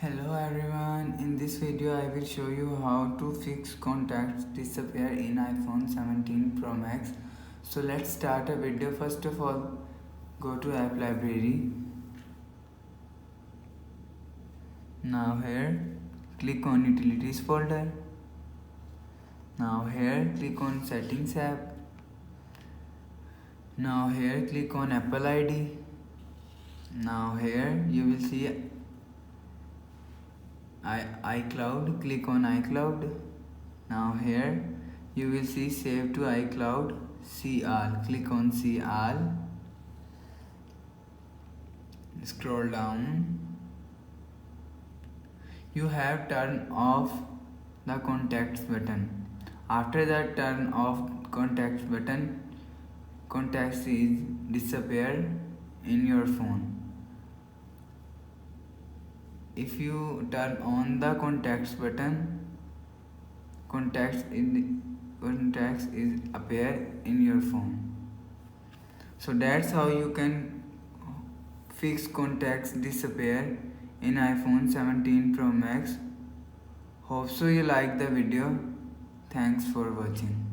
Hello everyone, in this video I will show you how to fix contacts disappear in iPhone 17 Pro Max. So let's start a video. First of all, go to app library. Now here, click on utilities folder. Now here, click on settings app. Now here, click on Apple ID. Now here you will see iCloud, click on iCloud. Now here you will see save to iCloud, see all, click on see all. Scroll down. You have turned off the contacts button. After that turn off contacts button, contacts is disappear in your phone. If you turn on the contacts button, contacts is appear in your phone. So that's how you can fix contacts disappear in iPhone 17 Pro Max. Hope so you like the video. Thanks for watching.